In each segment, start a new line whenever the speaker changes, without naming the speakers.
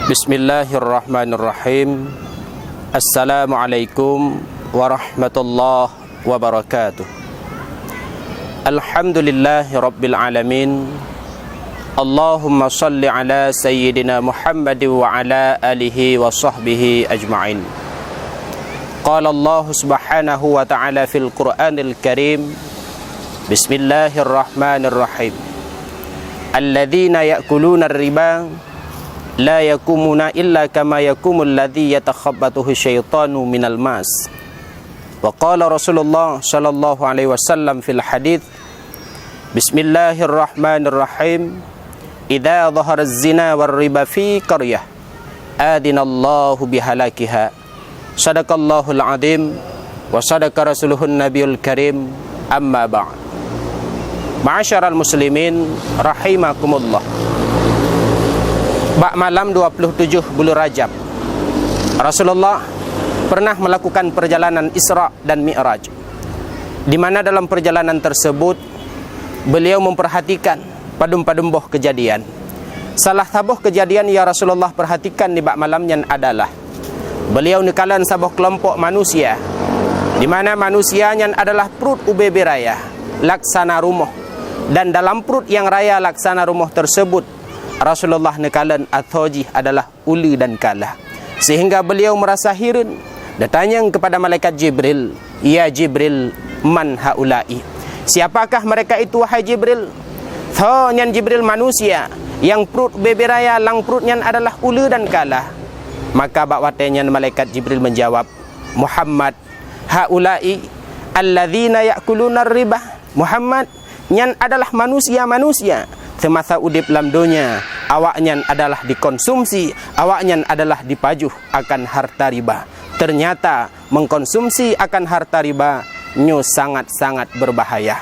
Bismillahirrahmanirrahim. Assalamualaikum warahmatullahi wabarakatuh. Alhamdulillahi rabbil alamin. Allahumma salli ala sayyidina Muhammad wa ala alihi wa sahbihi ajma'in. Qala Allah subhanahu wa ta'ala fil Qur'anil Karim. Bismillahirrahmanirrahim. Alladzina ya'kuluna ar-riba la yakumuna illa kama yakumul ladzi yatakhabbathu syaitanu minal mas. Wa qala Rasulullah sallallahu alaihi wasallam fil hadits, Bismillahirrahmanirrahim. Idza dhahara az-zina war riba fi qaryah adinallahu bihalakiha. Sadaqallahul azim wa sadaqa rasuluhun nabiyul karim. Amma ba'd. Ma'asyiral muslimin rahimakumullah. Bak malam 27 bulan Rajab, Rasulullah pernah melakukan perjalanan Isra dan Mi'raj, di mana dalam perjalanan tersebut beliau memperhatikan padum-padumboh kejadian. Salah sabuh kejadian ya Rasulullah perhatikan di bak malamnya adalah beliau nikalan sabuh kelompok manusia, di mana manusianya adalah perut ubebe raya laksana rumah, dan dalam perut yang raya laksana rumah tersebut Rasulullah nekalan athoji adalah uli dan kalah, sehingga beliau merasa heran. Datanya kepada malaikat Jibril, ya Jibril, man haula'i, siapakah mereka itu wahai Jibril? Nyan Jibril manusia yang perut beberaya lang perutnya adalah uli dan kalah. Maka bakwatenya malaikat Jibril menjawab, Muhammad, haula'i alladzina ya'kuluna riba. Muhammad, nyan adalah manusia-manusia semasa udip dalam dunia, awaknya adalah dikonsumsi, awaknya adalah dipajuh akan harta riba. Ternyata mengkonsumsi akan harta riba nyo sangat-sangat berbahaya.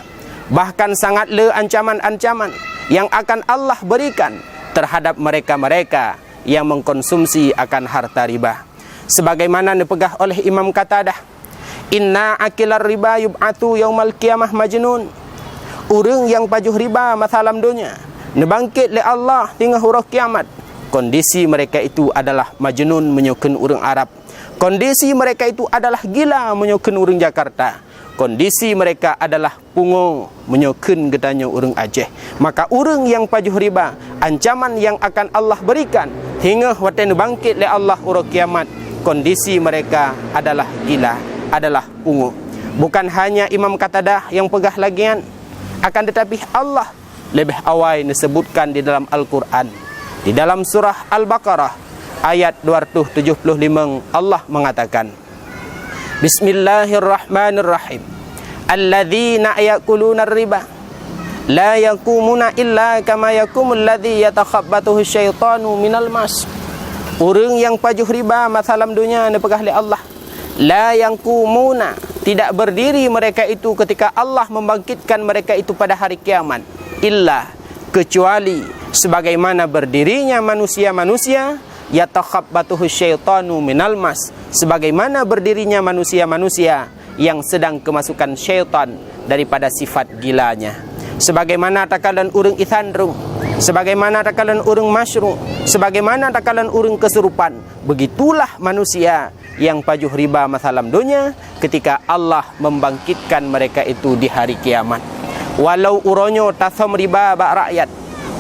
Bahkan sangat le ancaman-ancaman yang akan Allah berikan terhadap mereka-mereka yang mengkonsumsi akan harta riba. Sebagaimana dipegah oleh Imam Qatadah, inna akilar riba yub'atu yaumal qiyamah majnun. Orang yang pajuh riba masalam dunia nebangkit le Allah tinggal huruf kiamat. Kondisi mereka itu adalah majnun menyukan orang Arab. Kondisi mereka itu adalah gila menyukan orang Jakarta. Kondisi mereka adalah pungo menyukan gedanya orang Aceh. Maka orang yang pajuh riba, ancaman yang akan Allah berikan hingga waktu nebangkit le Allah huruf kiamat. Kondisi mereka adalah gila, adalah pungo. Bukan hanya Imam Qatadah yang pegah lagian, akan tetapi Allah lebih awal disebutkan di dalam Al-Quran. Di dalam surah Al-Baqarah ayat 275 Allah mengatakan, Bismillahirrahmanirrahim. Alladzina ya'kuluna riba la yakumuna illa kama yakumul ladzi yatakhabbathu syaitanu minal mas. Orang yang pajuh riba masalam dunia nepegah li Allah, la yakumuna, tidak berdiri mereka itu ketika Allah membangkitkan mereka itu pada hari kiamat, illa, kecuali sebagaimana berdirinya manusia-manusia, yatakhabbathu syaitanu minal mas, sebagaimana berdirinya manusia-manusia yang sedang kemasukan syaitan daripada sifat gilanya. Sebagaimana takalan urang ithandrung, sebagaimana takalan urang masyru', sebagaimana takalan urang kesurupan, begitulah manusia yang pajuh riba masalam dunia ketika Allah membangkitkan mereka itu di hari kiamat. Walau uronyo tasam riba bak rakyat,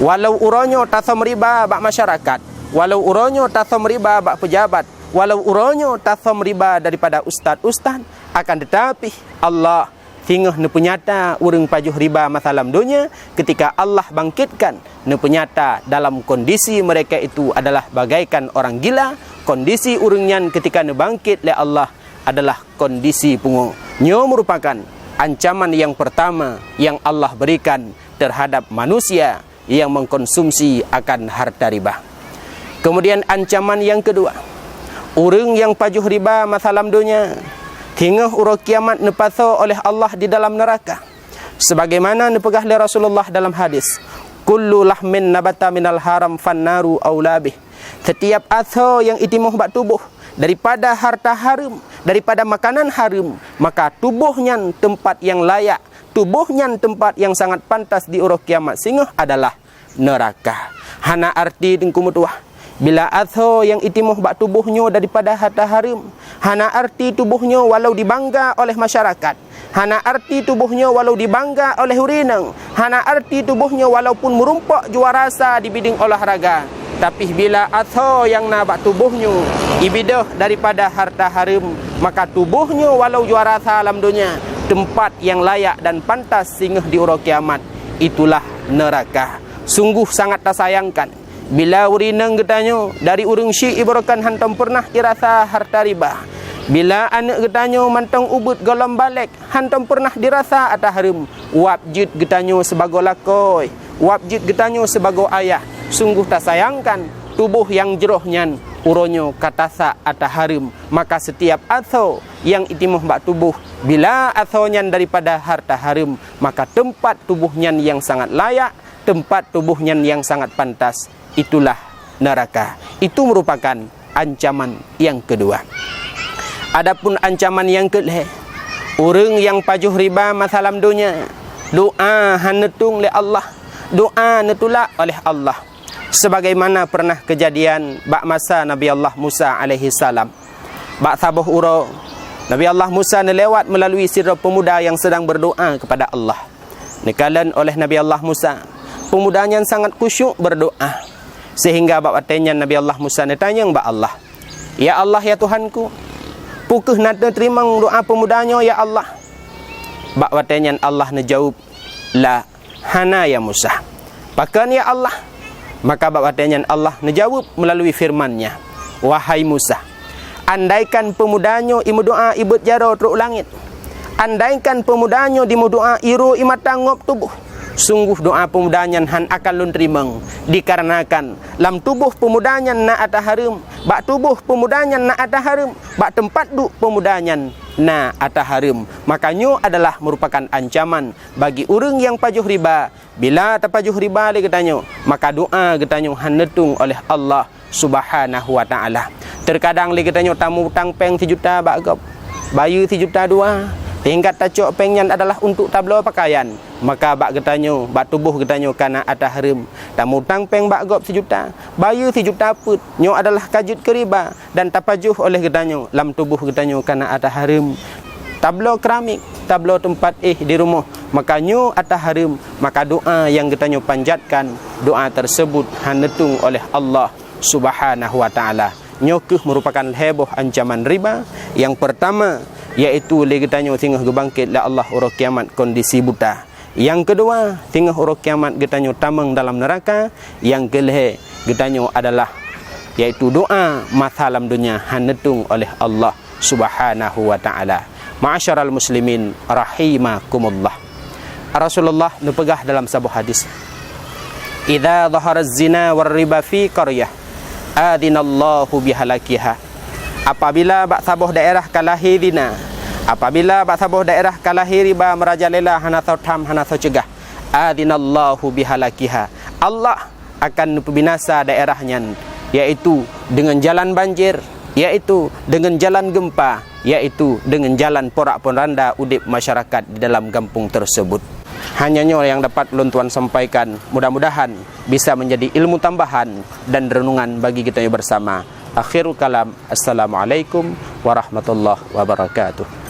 walau uronyo tasam riba bak masyarakat, walau uronyo tasam riba bak pejabat, walau uronyo tasam riba daripada ustaz-ustaz, akan tetapi Allah tinggal nepenyata urang pajuh riba masalam dunia ketika Allah bangkitkan nepenyata dalam kondisi mereka itu adalah bagaikan orang gila. Kondisi urangnya ketika nebangkit le Allah adalah kondisi pungo. Nyo merupakan ancaman yang pertama yang Allah berikan terhadap manusia yang mengkonsumsi akan harta riba. Kemudian ancaman yang kedua, orang yang pajuh riba masalam dunia hingga huruf kiamat nepaso oleh Allah di dalam neraka. Sebagaimana nepegah oleh Rasulullah dalam hadis, kullu lahmin nabata minal haram fannaru aulabih. Setiap asal yang itimuh bak tubuh daripada harta haram, daripada makanan haram, maka tubuhnya tempat yang layak, tubuhnya tempat yang sangat pantas di huruf kiamat sehingga adalah neraka. Hana arti dengku mutuah Bila atho yang itimuh bak tubuhnya daripada harta haram, hana arti tubuhnya walau dibangga oleh masyarakat, hana arti tubuhnya walau dibangga oleh urinang, hana arti tubuhnya walaupun merumpak juarasa di bidang olahraga. Tapi bila atho yang nabak tubuhnya ibidah daripada harta haram, maka tubuhnya walau juarasa alam dunia, tempat yang layak dan pantas singgah di ura kiamat, itulah neraka. Sungguh sangat tersayangkan bila urinang getanya dari urang syik ibarakan hantam pernah dirasa harta riba. Bila anak getanya mantang ubut golam balik, hantam pernah dirasa atas haram. Wabjid getanya sebagai lakoi, wabjid getanya sebagai ayah. Sungguh tak sayangkan tubuh yang jerohnyan uronyo katasa atas haram. Maka setiap atho yang itimuh bak tubuh, bila athonyan daripada harta haram, maka tempat tubuhnyan yang sangat layak, tempat tubuhnyan yang sangat pantas, itulah neraka. Itu merupakan ancaman yang kedua. Adapun ancaman yang kedua, orang yang pajuh riba masalam dunia, doa hanetung oleh Allah, doa netulak oleh Allah. Sebagaimana pernah kejadian bak masa Nabi Allah Musa alaihi salam. Bak sabuh uro Nabi Allah Musa lewat melalui sirah pemuda yang sedang berdoa kepada Allah. Nekalan oleh Nabi Allah Musa, pemudanya sangat khusyuk berdoa. Sehingga bak watenya Nabi Allah Musa ditanya bak Allah, ya Allah ya Tuhanku, pukul nada terima doa pemudanya ya Allah. Bak watenya Allah nejawab, la hana ya Musa, pakan ya Allah. Maka bak watenya Allah nejawab melalui firman-Nya, wahai Musa, andaikan pemudanya imu doa ibut jaro teruk langit, andaikan pemudanya dimu doa iru imatang ngop tubuh, sungguh doa pemudanya han akan lun terimang. Dikarenakan lam tubuh pemudanya na atah haram, bak tubuh pemudanya na atah haram, bak tempat duk pemudanya na atah haram. Makanya adalah merupakan ancaman bagi orang yang pajuh riba. Bila terpajuh riba dia katanya, maka doa katanya han netung oleh Allah Subhanahu wa taala. Terkadang dia katanya tamu hutang peng 3 juta bak gop, bayu 3 juta 2. Tingkat tacok pengnya adalah untuk tablo pakaian, maka bak getanyo, bak tubuh getanyo kana atah haram. Tamu tang peng bak gop 1 juta, bayu 3 juta put, nyo adalah kajut keriba dan tapajuh oleh getanyo lam tubuh getanyo kana atah haram. Tablo keramik, tablo tempat di rumah, maka nyo atah haram. Maka doa yang getanyo panjatkan, doa tersebut hanetung oleh Allah Subhanahu wa taala. Nyokuh merupakan heboh ancaman riba. Yang pertama iaitu legetanyo tingah gebangkit la Allah ura kiamat kondisi buta. Yang kedua, tingah ura kiamat getanyo tamang dalam neraka. Yang kelih getanyo adalah iaitu doa masalam dunia hanetung oleh Allah Subhanahu wa taala. Ma'asyaral muslimin rahimakumullah. Rasulullah nepegah dalam sebuah hadis, idza dhahara az-zina war riba fi qaryah adinallahu bihalakiha. Apabila bak sabuh daerah kalahi dina, apabila bak sabuh daerah kalahi riba merajalela hana tham hana cegah, adinallahu bihalakiha, Allah akan binasa daerahnya, yaitu dengan jalan banjir, yaitu dengan jalan gempa, yaitu dengan jalan porak-poranda udip masyarakat di dalam kampung tersebut. Hanyanya yang dapat ulun tuan sampaikan, mudah-mudahan bisa menjadi ilmu tambahan dan renungan bagi kita bersama. Akhirul kalam, assalamualaikum warahmatullahi wabarakatuh.